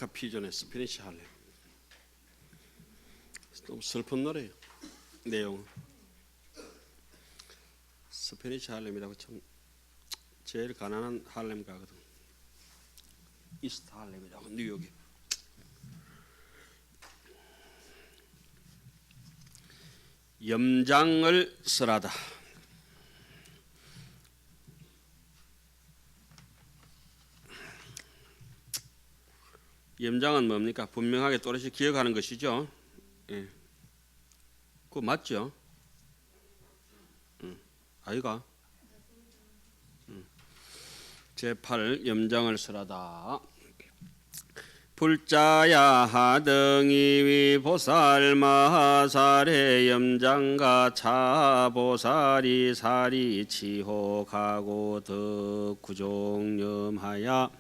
아메리카 피존의 스피니시 할렘. 좀 슬픈 노래예요. 내용은 스피니시 할렘이라고 참 제일 가난한 할렘 가거든. 이스트 할렘이라고 뉴욕에. 염장을 쓰라다. 염장은 뭡니까? 분명하게 또렷이 기억하는 것이죠. 예. 그거 맞죠? 아이가? 제8 염장을 쓰라다. 불자야 하등이위 보살 마하살의 염장가 차보살이 사리 치호가고 덕구종염하야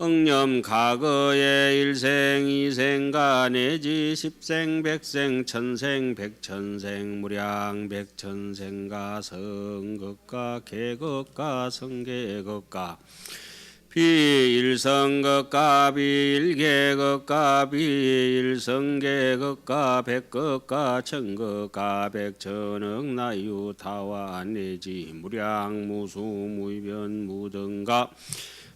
응념 과거의 일생 이생가 내지 십생 백생 천생 백천생 무량 백천생가 성극가 개극가 성계극가 비일성극가 비일계극가 비일성계극가 백극가 천극가 백천억 나유타와 내지 무량 무수 무변 무등가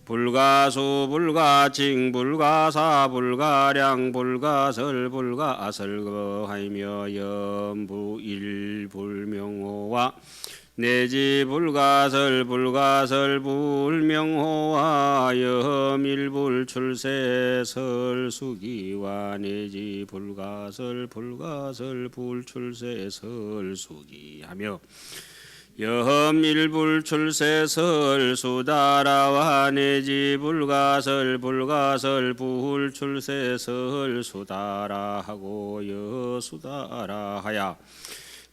불가수 불가칭 불가사 불가량 불가설 불가설거하며 염부일 불명호와 내지 불가설 불가설 불명호와 염일불 출세 설수기와 내지 불가설 불가설 불출세 설수기하며 염일불 출세설 수다라와 내지 불가설 불가설 불출세설 수다라하고 여수다라하야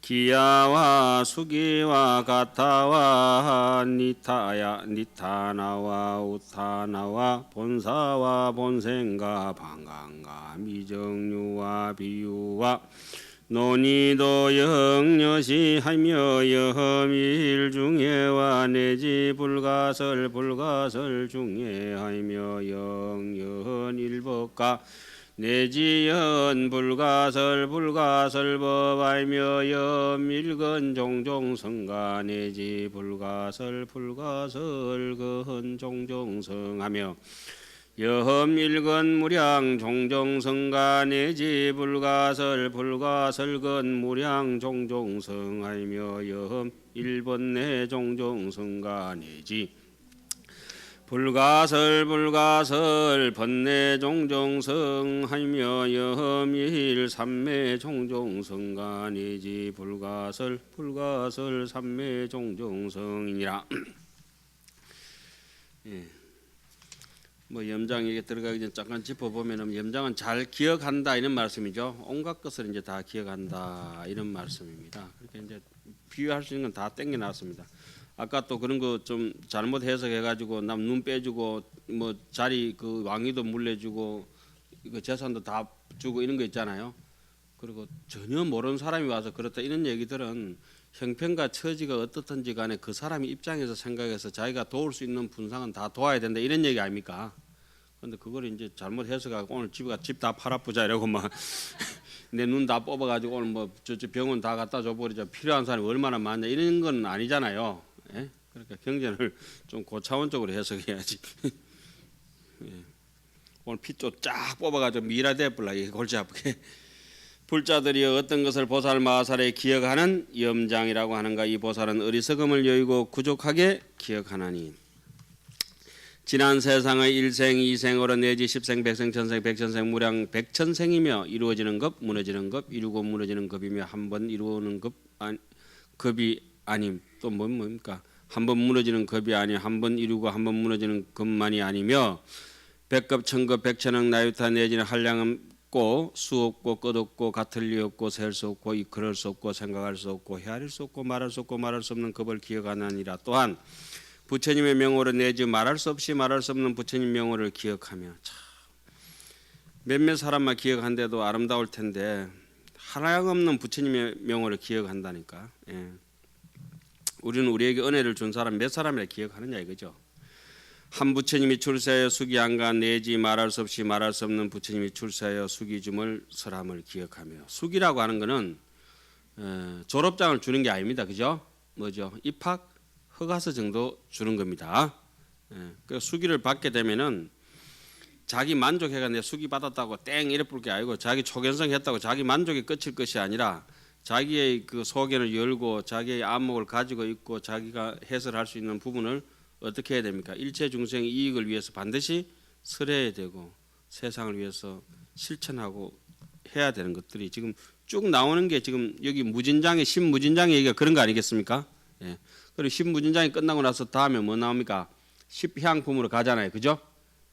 기야와 수기와 가타와 니타야 니타나와 우타나와 본사와 본생가 방강가 미정유와 비유와 논의도 영여시하며 염일 중에와 내지 불가설 불가설 중에하며 영연일법가 내지 연 불가설 불가설 법하며 염일건 종종성가 내지 불가설 불가설 건 종종성하며 염일건 무량 종종성가 내지 불가설 불가설건 무량 종종성하며 염일번내 종종성가 내지 불가설 불가설 번내 종종성하며 염일 삼매 종종성가 내지 불가설 불가설 삼매 종종성이니라. 예. 뭐 염장에게 들어가기 전에 잠깐 짚어보면은 염장은 잘 기억한다 이런 말씀이죠. 온갖 것을 이제 다 기억한다 이런 말씀입니다. 그렇게 이제 비유할 수 있는 건 다 땡겨 놨습니다. 아까 또 그런 거 좀 잘못 해석해가지고 남 눈 빼주고 뭐 자리 그 왕위도 물려주고 그 재산도 다 주고 이런 거 있잖아요. 그리고 전혀 모르는 사람이 와서 그렇다 이런 얘기들은 형편과 처지가 어떻든지 간에 그 사람의 입장에서 생각해서 자기가 도울 수 있는 분상은 다 도와야 된다 이런 얘기 아닙니까? 근데 그걸 이제 잘못 해석하고 오늘 집에 집 다 팔아보자 이러고 막 내 눈 다 뽑아가지고 오늘 뭐 저 병원 다 갖다 줘버리자 필요한 사람이 얼마나 많냐 이런 건 아니잖아요. 예? 그러니까 경전을 좀 고차원적으로 해석해야지. 예. 오늘 핏줄 쫙 뽑아가지고 미라대불라 골치 아프게. 불자들이 어떤 것을 보살 마하살에 기억하는 염장이라고 하는가. 이 보살은 어리석음을 여의고 구족하게 기억하나니 지난 세상의 일생 이생으로 내지 십생 백생 천생 백천생 무량 백천생이며 이루어지는 것 무너지는 것 이루고 무너지는 것이며 한 번 이루는 것이 아님. 또 뭡니까? 한 번 무너지는 것이 아니 한 번 이루고 한 번 무너지는 것만이 아니며 백급 천급 백천억 나유타 내지는 한량 없고 수 없고 끝 없고 같을 리 없고 셀 수 없고 이끌을 수 없고 생각할 수 없고 헤아릴 수 없고 말할 수 없고 말할 수 없는 급을 기억하나니라. 또한 부처님의 명호를 내지 말할 수 없이 말할 수 없는 부처님 명호를 기억하며 참 몇몇 사람만 기억한데도 아름다울 텐데 하나없는 부처님의 명호를 기억한다니까. 예. 우리는 우리에게 은혜를 준 사람 몇 사람이라 기억하느냐 이거죠. 한 부처님이 출세하여 숙이 안가 내지 말할 수 없이 말할 수 없는 부처님이 출세하여 숙이 줌을 설함을 기억하며. 숙이라고 하는 것은 졸업장을 주는 게 아닙니다. 그죠? 뭐죠? 입학 허가서 정도 주는 겁니다. 그 숙이를 받게 되면은 자기 만족해가 내 숙이 받았다고 땡 이래 볼 게 아니고 자기 초견성 했다고 자기 만족이 끝일 것이 아니라 자기의 그 소견을 열고 자기의 안목을 가지고 있고 자기가 해설할 수 있는 부분을 어떻게 해야 됩니까? 일체 중생의 이익을 위해서 반드시 설해야 되고 세상을 위해서 실천하고 해야 되는 것들이 지금 쭉 나오는 게 지금 여기 무진장의 신무진장의 얘기가 그런 거 아니겠습니까? 예. 그리고 신무진장이 끝나고 나서 다음에 뭐 나옵니까? 십향품으로 가잖아요. 그죠?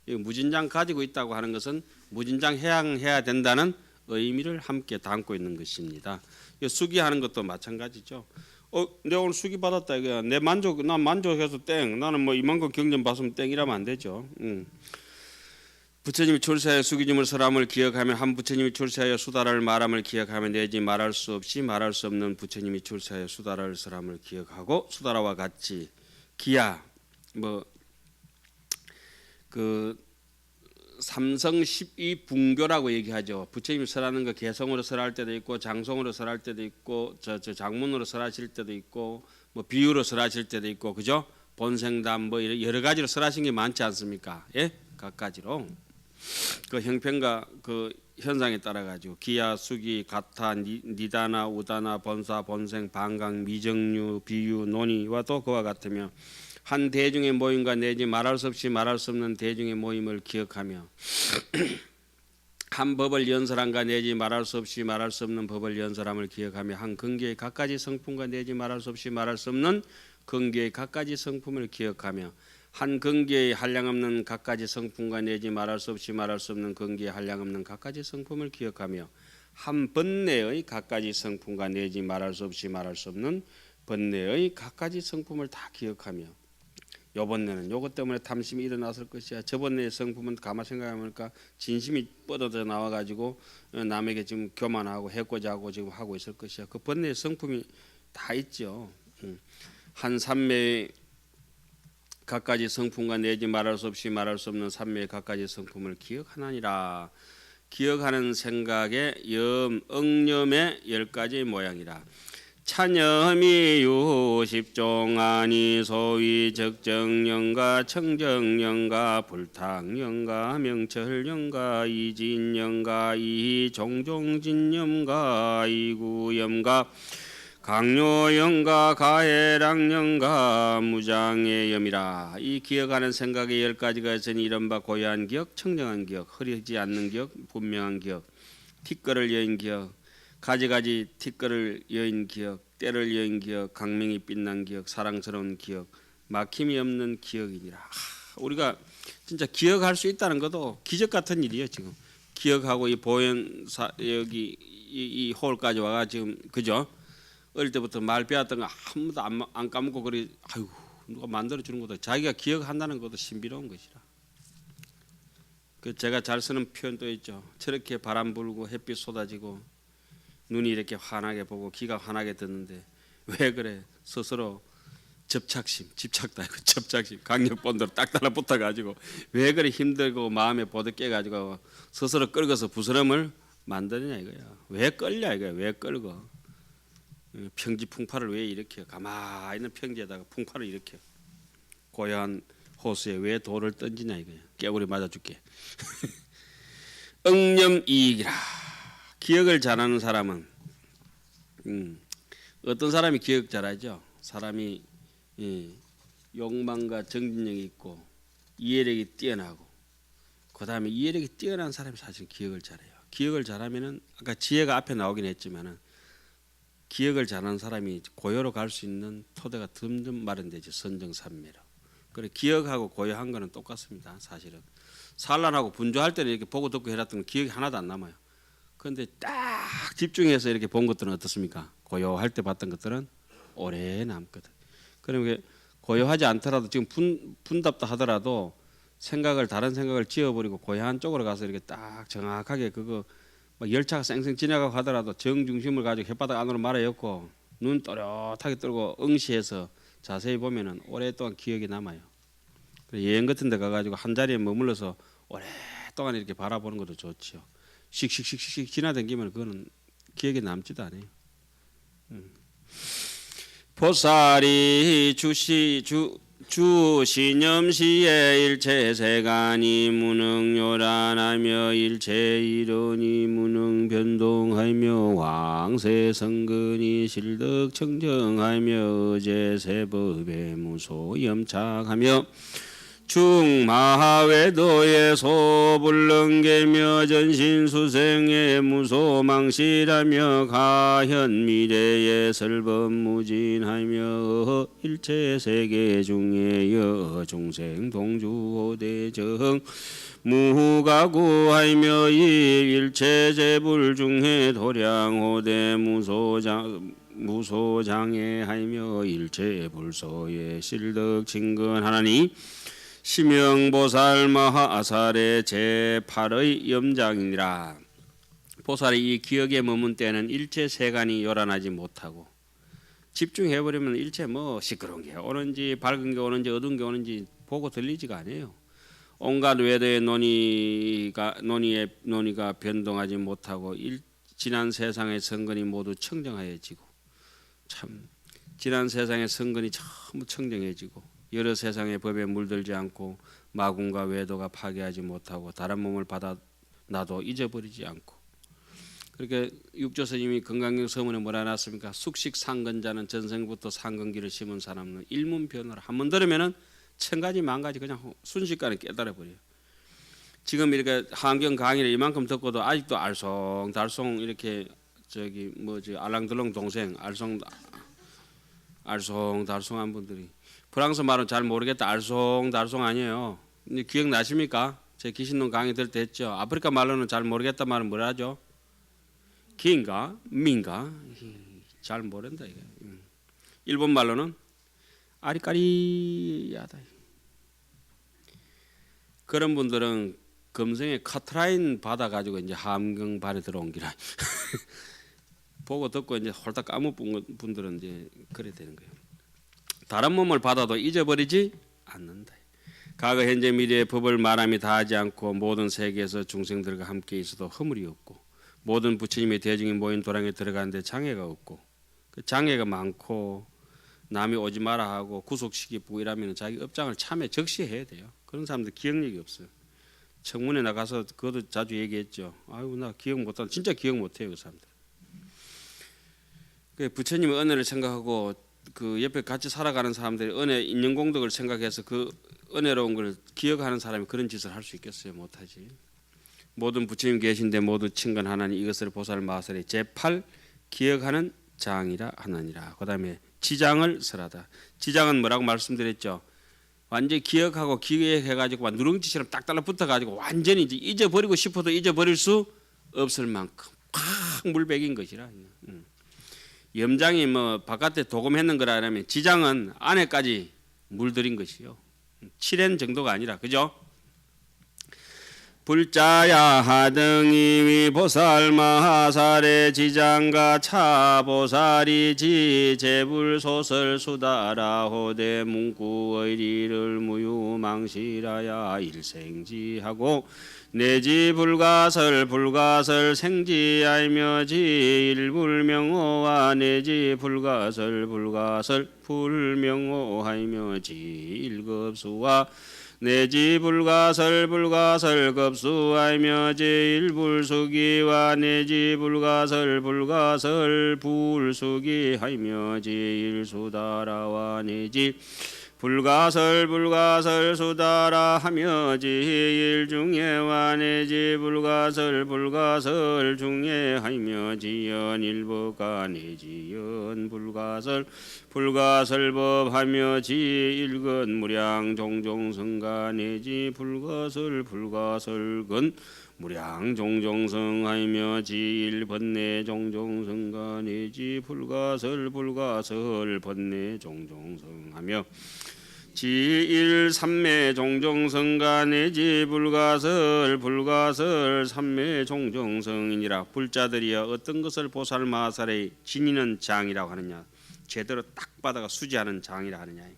이 무진장 가지고 있다고 하는 것은 무진장 해양해야 된다는 의미를 함께 담고 있는 것입니다. 수기하는 것도 마찬가지죠. 내가 오늘 수기 받았다 이거야. 난 만족해서 땡. 나는 뭐 이만큼 경전 받으면 땡 이러면 안 되죠. 부처님이 출세하여 수기줌을 설함을 기억하며 한 부처님이 출세하여 수다를 말함을 기억하며 내지 말할 수 없이 말할 수 없는 부처님이 출세하여 수다를 설함을 기억하고 수다라와 같이 기야 그 삼성 12분교라고 얘기하죠. 부처님이 설하는 거 개성으로 설할 때도 있고 장성으로 설할 때도 있고 저 장문으로 설하실 때도 있고 뭐 비유로 설하실 때도 있고 그죠? 본생담 뭐 여러 가지로 설하신 게 많지 않습니까? 예? 각가지로 그 형편과 그 현상에 따라 가지고 기야, 수기, 가타, 니다나, 우다나, 본사, 본생, 반강, 미정류, 비유, 논의와도 그와 같으며 한 대중의 모임과 내지 말할 수 없이 말할 수 없는 대중의 모임을 기억하며 한 법을 연설한가 내지 말할 수 없이 말할 수 없는 법을 연설함을 기억하며 한 근기의 갖가지 성품과 내지 말할 수 없이 말할 수 없는 근기의 갖가지 성품을 기억하며 한 근기의 한량없는 갖가지 성품과 내지 말할 수 없이 말할 수 없는 근기의 한량없는 갖가지 성품을 기억하며 한 번뇌의 갖가지 성품과 내지 말할 수 없이 말할 수 없는 번뇌의 갖가지 성품을 다 기억하며 요번에는 요것 때문에 탐심이 일어났을 것이야. 저번에 성품은 가만 생각해보니까 진심이 뻗어져 나와가지고 남에게 지금 교만하고 해코지 하고 지금 하고 있을 것이야. 그 번뇌의 성품이 다 있죠. 한 삼매의 갖가지 성품과 내지 말할 수 없이 말할 수 없는 삼매의 갖가지 성품을 기억하나니라. 기억하는 생각의 억념의 10가지 모양이라. 찬염이 유십종아니 소위 적정영가 청정영가 불탕영가 명철영가 이진영가 이종종진영가 이구영가 강요영가 가해랑영가 무장의 염이라. 이 기억하는 생각의 10가지가 있으니 이른바 고요한 기억, 청정한 기억, 흐리지 않는 기억, 분명한 기억, 티끌을 여인 기억, 가지가지 티끌을 여인 기억, 때를 여인 기억, 강명이 빛난 기억, 사랑스러운 기억, 막힘이 없는 기억이니라. 우리가 진짜 기억할 수 있다는 것도 기적 같은 일이에요. 지금 기억하고 이 보현사 여기 이 홀까지 와가 지금 그죠? 어릴 때부터 말 배웠던 거 아무도 안 까먹고 그래. 아이고 누가 만들어 주는 것도 자기가 기억한다는 것도 신비로운 것이라. 그 제가 잘 쓰는 표현도 있죠. 저렇게 바람 불고 햇빛 쏟아지고 눈이 이렇게 환하게 보고 귀가 환하게 듣는데 왜 그래? 스스로 집착도 아니고 접착심, 강력본드로 딱 달라붙어 가지고 왜 그래 힘들고 마음에 보드깨 가지고 스스로 끌고서 부스럼을 만드느냐 이거야. 왜 끌냐 이거야. 왜 끌고? 평지 풍파를 왜 일으켜? 가만히 있는 평지에다가 풍파를 일으켜. 고요한 호수에 왜 돌을 던지냐 이거야. 깨구리 맞아줄게. 억념 이익이라. 기억을 잘하는 사람은 어떤 사람이 기억 잘하죠? 사람이 욕망과 정진력이 있고 이해력이 뛰어나고 그 다음에 이해력이 뛰어난 사람이 사실 기억을 잘해요. 기억을 잘하면은 아까 지혜가 앞에 나오긴 했지만은 기억을 잘하는 사람이 고요로 갈 수 있는 토대가 듬듬 마련되죠. 선정산매로. 그래 기억하고 고요한 거는 똑같습니다. 사실은 산란하고 분주할 때는 이렇게 보고 듣고 해놨던 기억이 하나도 안 남아요. 그런데 딱 집중해서 이렇게 본 것들은 어떻습니까? 고요할 때 봤던 것들은 오래 남거든. 그러면 고요하지 않더라도 지금 분답다 하더라도 다른 생각을 지워버리고 고요한 쪽으로 가서 이렇게 딱 정확하게 그거 막 열차가 쌩쌩 지나가고 하더라도 정중심을 가지고 혓바닥 안으로 말아였고 눈 또렷하게 뜨고 응시해서 자세히 보면은 오랫동안 기억이 남아요. 여행 같은 데 가가지고 한 자리에 머물러서 오랫동안 이렇게 바라보는 것도 좋지요. 씩씩씩씩 지나다니면 그거는 기억에 남지도 않아요. 보살이 주시념시에 일체세간이 무능요란하며 일체이론이 무능변동하며 왕세성근이 실덕청정하며 어제세법에 무소염착하며 중마하외도의 소불능계며 전신수생의 무소망실하며 가현미래의 설법무진하며 일체세계 중에여 중생동주호대정 무가구하며 일체재불 중에 도량호대 무소장애하며 일체불소의 실덕친근하나니 심영보살 마하살의 제8의 염장이니라. 보살이 이 기억에 머문 때는 일체 세간이 요란하지 못하고 집중해버리면 일체 뭐 시끄러운 게 오는지 밝은 게 오는지 어두운 게 오는지 보고 들리지가 않아요. 온갖 외도의 논의가 변동하지 못하고 지난 세상의 성근이 모두 청정하여지고 참 지난 세상의 성근이 전부 청정해지고 여러 세상의 법에 물들지 않고 마군과 외도가 파괴하지 못하고 다른 몸을 받아 나도 잊어버리지 않고 그렇게 육조 스님이 건강경 서문에 뭐라 놨습니까? 숙식상근자는 전생부터 상근기를 심은 사람은 일문변호를 한번 들으면은 천가지 만가지 그냥 순식간에 깨달아 버려요. 지금 이렇게 한경 강의를 이만큼 듣고도 아직도 알쏭달쏭 이렇게 알랑들렁 동생 알쏭달쏭한 분들이 프랑스 말은 잘 모르겠다. 알쏭달쏭 아니에요. 기억나십니까? 제 귀신론 강의 들 때 했죠. 아프리카 말로는 잘 모르겠다 말은 뭐라 하죠? 기인가? 민가? 잘 모른다 이게. 일본 말로는 아리까리하다. 그런 분들은 금생에 카트라인 받아가지고 이제 함경 발에 들어온 기라. 보고 듣고 이제 홀딱 까먹은 분들은 이제 그래 되는 거예요. 다른 몸을 받아도 잊어버리지 않는다. 과거 현재 미래의 법을 말함이 다하지 않고 모든 세계에서 중생들과 함께 있어도 허물이 없고 모든 부처님의 대중이 모인 도량에 들어가는데 장애가 없고 그 장애가 많고 남이 오지 마라 하고 구속시키고 이러면 자기 업장을 참에 적시해야 돼요. 그런 사람들 기억력이 없어요. 청문회 나가서 그것도 자주 얘기했죠. 아유 나 기억 못한다. 진짜 기억 못해요 그 사람들. 그 부처님의 은혜를 생각하고 그 옆에 같이 살아가는 사람들이 은혜 인연공덕을 생각해서 그 은혜로운 걸 기억하는 사람이 그런 짓을 할 수 있겠어요? 못하지. 모든 부처님 계신데 모두 친근하나니 이것을 보살 마살의 제8 기억하는 장이라 하나니라. 그 다음에 지장을 설하다. 지장은 뭐라고 말씀드렸죠? 완전히 기억하고 기억해가지고 누룽지처럼 딱 달라붙어가지고 완전히 이제 잊어버리고 싶어도 잊어버릴 수 없을 만큼 꽉 물백인 것이라. 염장이 뭐 바깥에 도금했는 거라 하면 지장은 안에까지 물들인 것이요. 7엔 정도가 아니라 그죠? 불자야 하등이 보살 마하살의 지장과 차보살이 지제불소설 수다라 호대 문구의리를 무유망실하야 일생지하고 내지 불가설 생지알며 지일불명호와 내지 불가설 불명호하며 지일급수와 내지 불가설 급수하며 지일불수기와 내지 불가설 불수기하며 지일수다라와 내지 불가설 수다라 하며 지일 중에와 내지 불가설 중에 하며 지연 일법가 내지연 불가설법 하며 지일건 무량 종종성가 내지 불가설건 무량 종종성하며 지일 번뇌 종종성가 내지 불가설 번뇌 종종성하며 지일 삼매 종종성가 내지 불가설 삼매 종종성이니라. 불자들이여 어떤 것을 보살 마살의 지니는 장이라고 하느냐? 제대로 딱 받아가 수지하는 장이라 하느냐?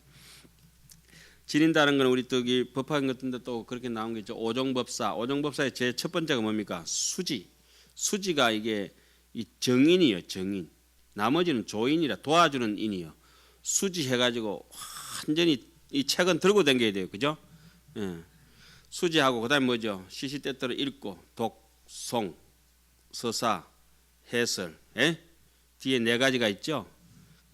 지닌다는 건 우리 또 법학인 같은데 또 그렇게 나온 게 있죠. 오종법사. 오종법사의 제 첫 번째가 뭡니까? 수지. 수지가 이게 이 정인이요, 정인. 나머지는 조인이라 도와주는 인이요. 수지 해가지고 완전히 이 책은 들고 다녀야 돼요, 그죠? 예. 수지하고 그다음에 뭐죠? 시시때때로 읽고 독송, 서사, 해설, 예? 뒤에 네 가지가 있죠.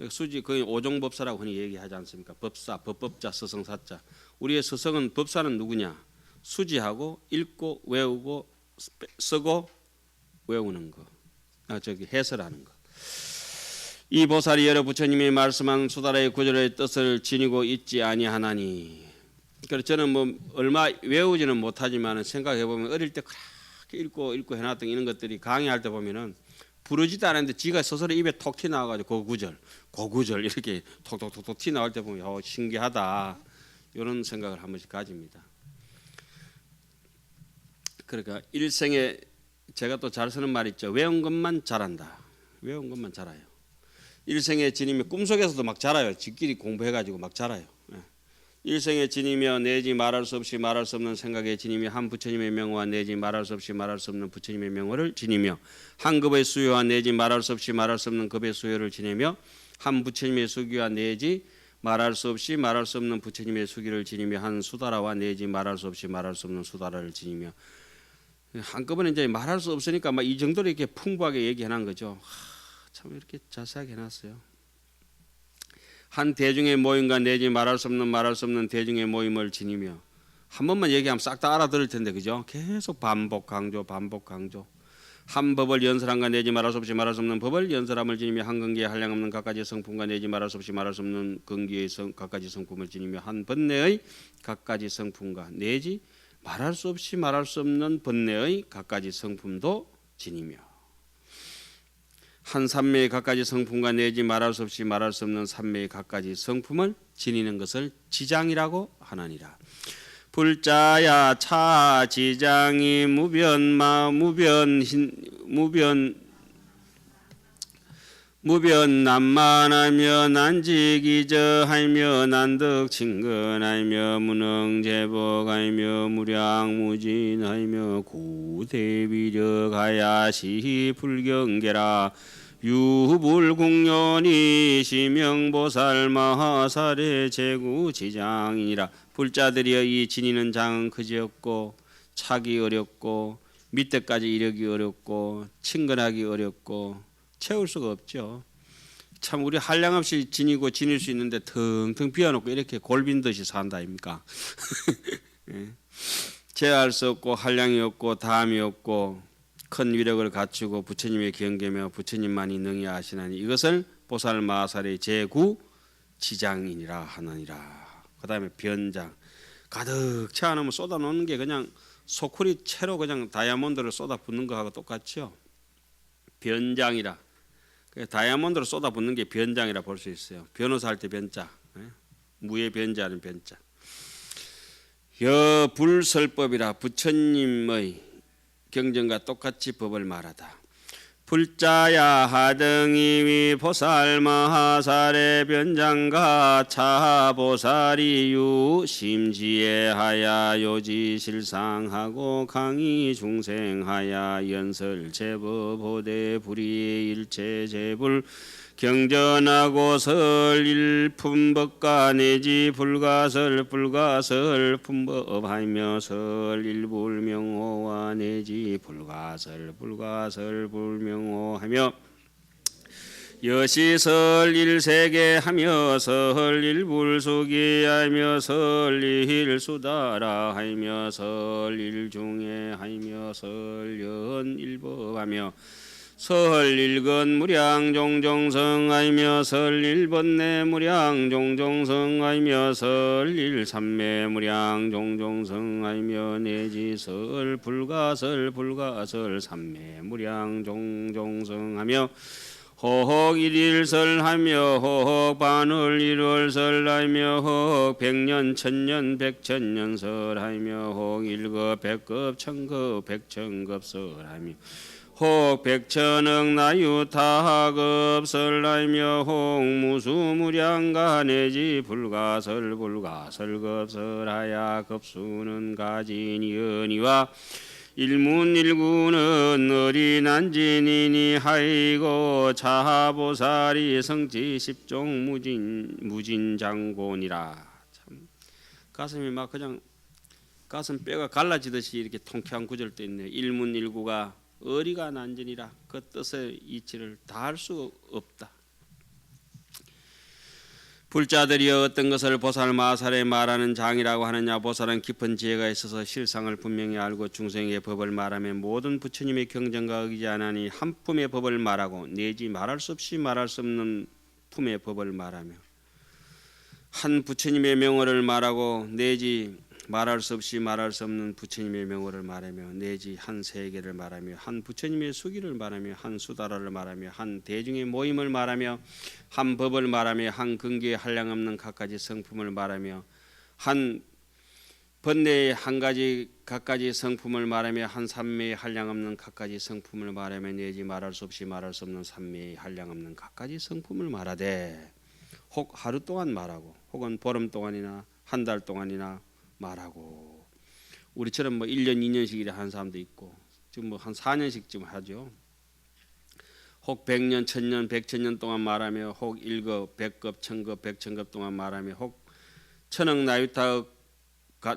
수지 거의 오종법사라고 흔히 얘기하지 않습니까? 법사, 법법자, 서성사자. 우리의 서성은 법사는 누구냐? 수지하고 읽고 외우고 쓰고 외우는 거. 해설하는 거. 이 보살이 여러 부처님이 말씀한 수다라의 구절의 뜻을 지니고 있지 아니하나니. 그래서 저는 뭐 얼마 외우지는 못하지만 생각해 보면 어릴 때 그렇게 읽고 해놨던 이런 것들이 강의할 때 보면은 부르지도 않았는데 지가 스스로 입에 톡 튀나와가지고 그 구절 이렇게 톡톡톡 튀나올 때 보면 신기하다 이런 생각을 한 번씩 가집니다. 그러니까 일생에 제가 또 잘 쓰는 말 있죠. 외운 것만 잘한다. 외운 것만 잘해요. 일생에 지니며 꿈속에서도 막 자라요. 지끼리 공부해가지고 막 자라요. 일생에 지니며 내지 말할 수 없이 말할 수 없는 생각에 지니며 한 부처님의 명호와 내지 말할 수 없이 말할 수 없는 부처님의 명호를 지니며 한 급의 수요와 내지 말할 수 없이 말할 수 없는 급의 수요를 지니며 한 부처님의 수기와 내지 말할 수 없이 말할 수 없는 부처님의 수기를 지니며 한 수다라와 내지 말할 수 없이 말할 수 없는 수다라를 지니며 한꺼번에 이제 말할 수 없으니까 막 이 정도로 이렇게 풍부하게 얘기해놓은 거죠. 참 이렇게 자세하게 해놨어요. 한 대중의 모임과 내지 말할 수 없는 대중의 모임을 지니며 한 번만 얘기하면 싹 다 알아들을 텐데 그죠? 계속 반복 강조. 한 법을 연설한가 내지 말할 수 없이 말할 수 없는 법을 연설함을 지니며 한 근기에 한량없는 갖가지 성품과 내지 말할 수 없이 말할 수 없는 근기의 갖가지 성품을 지니며 한 번뇌의 갖가지 성품과 내지 말할 수 없이 말할 수 없는 번뇌의 갖가지 성품도 지니며 한 삼매의 갖가지 성품과 내지 말할 수 없이 말할 수 없는 삼매의 갖가지 성품을 지니는 것을 지장이라고 하나니라. 불자야 차 지장이 무변 난만하며 난지기저하며 난득친근하며 무능제복하며 무량무진하며 고대비력하야시 불경계라 유불공연이 시명보살 마하살의 제구지장이니라. 불자들이여 이 지니는 장은 그지없고 차기 어렵고 밑에까지 이르기 어렵고 친근하기 어렵고 채울 수가 없죠. 참 우리 한량없이 지니고 지닐 수 있는데 텅텅 비워놓고 이렇게 골빈 듯이 산다 아닙니까? 제할 수 없고 한량이 없고 다함이 없고 큰 위력을 갖추고 부처님의 경계며 부처님만이 능히 아시나니 이것을 보살 마하살의 제구 지장이니라 하느니라. 그 다음에 변장 가득 채 안으면 쏟아놓는 게 그냥 소쿠리 채로 그냥 다이아몬드를 쏟아붓는 거하고 똑같죠. 변장이라. 다이아몬드로 쏟아붓는 게 변장이라 볼 수 있어요. 변호사 할 때 변자, 무의 변자는 변자. 여불설법이라 부처님의 경전과 똑같이 법을 말하다. 불자야 하등이위 보살 마하살의 변장가 차보살이유 심지에 요지 실상하고 강의 중생하야 연설 제법 호대 불의 일체 제불 경전하고 설 일품법가 내지 불가설 품법하며 설 일불명호와 내지 불가설 불명호하며 여시설 일세계하며 설 일불수기하며 설 일수다라 하며 설 일중해하며 설 연일법하며 설 일건무량 종종성하며 설 일번뇌무량 종종성하며 설 일삼매무량 종종성하며 내지 설 불가설 삼매무량 종종성하며 호혹 일일설하며 호혹 반월 일월설하며 호혹 백년 천년 백천년설하며 호혹 일급 백급 천급 백천급설하며 혹 백천억 나유타급설라이며 혹 무수무량가 내지 불가설급설하야 급수는 가진 연이와 일문일구는 어린안진이니 하이고 자하보살이 성지 십종 무진장곤이라. 참 가슴이 막 그냥 가슴 뼈가 갈라지듯이 이렇게 통쾌한 구절도 있네요. 일문일구가 어리가 난전이라 그 뜻의 이치를 다 할 수 없다. 불자들이여 어떤 것을 보살 마살에 말하는 장이라고 하느냐. 보살은 깊은 지혜가 있어서 실상을 분명히 알고 중생의 법을 말하며 모든 부처님의 경전과 의지하나니 한 품의 법을 말하고 내지 말할 수 없이 말할 수 없는 품의 법을 말하며 한 부처님의 명호를 말하고 내지 말할 수 없이 말할 수 없는 부처님의 명호를 말하며 내지 한 세계를 말하며 한 부처님의 수기를 말하며 한 수다라를 말하며 한 대중의 모임을 말하며 한 법을 말하며 한 근기에 한량없는 갖가지 성품을 말하며 한 번뇌의 한 가지 갖가지 성품을 말하며 한 삼매의 한량없는 갖가지 성품을 말하며 내지 말할 수 없이 말할 수 없는 삼매의 한량없는 갖가지 성품을 말하되 혹 하루 동안 말하고 혹은 보름 동안이나 한 달 동안이나 말하고 우리처럼 뭐 1년 2년씩 이래 하는 사람도 있고 지금 뭐 한 4년씩쯤 하죠. 혹 100년 1000년 100천년 동안 말하며 혹 1급 100급 1000급 100천급 동안 말하며 혹 천억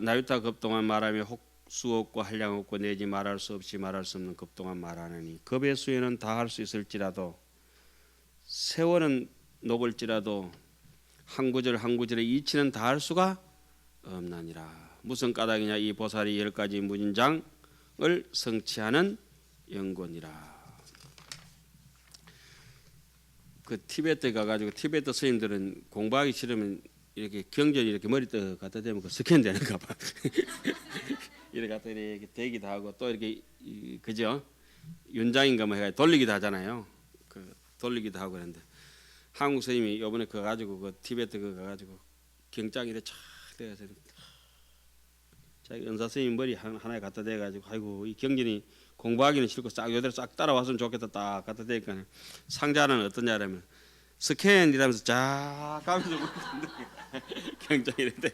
나유타급 동안 말하며 혹 수없고 한량 없고 내지 말할 수 없이 말할 수 없는 급 동안 말하느니 급의 수에는 다 할 수 있을지라도 세월은 녹을지라도 한 구절 한 구절의 이치는 다 할 수가 없나니라. 무슨 까닭이냐. 이 보살이 10가지 무진장을 성취하는 연곤이라. 그 티베트 가가지고 티베트 스님들은 공부하기 싫으면 이렇게 경전이 이렇게 머리 떠 갖다 대면 그 스캔 되는가 봐. 이렇게 갖다 이렇게 대기도 하고 또 이렇게 그죠? 윤장인가 뭐 해가 돌리기도 하잖아요. 그 돌리기도 하고 그런데 한국 스님이 이번에 그거 가지고 그 티베트 그거 가지고 경장이 이렇게 쫙 돼서 자기 은사 스님 머리 하나에 갖다 대가지고 아이고 이 경전이 공부하기는 싫고 싹 요대로 싹 따라왔으면 좋겠다 딱 갖다 대니까 상자는 어떠냐라면 스캔 이라면서 쫙 가면서 경장이 이런데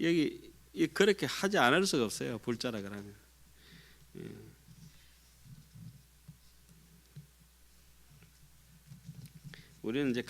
여기 그렇게 하지 않을 수가 없어요. 불자라 그러면. 우리는 이제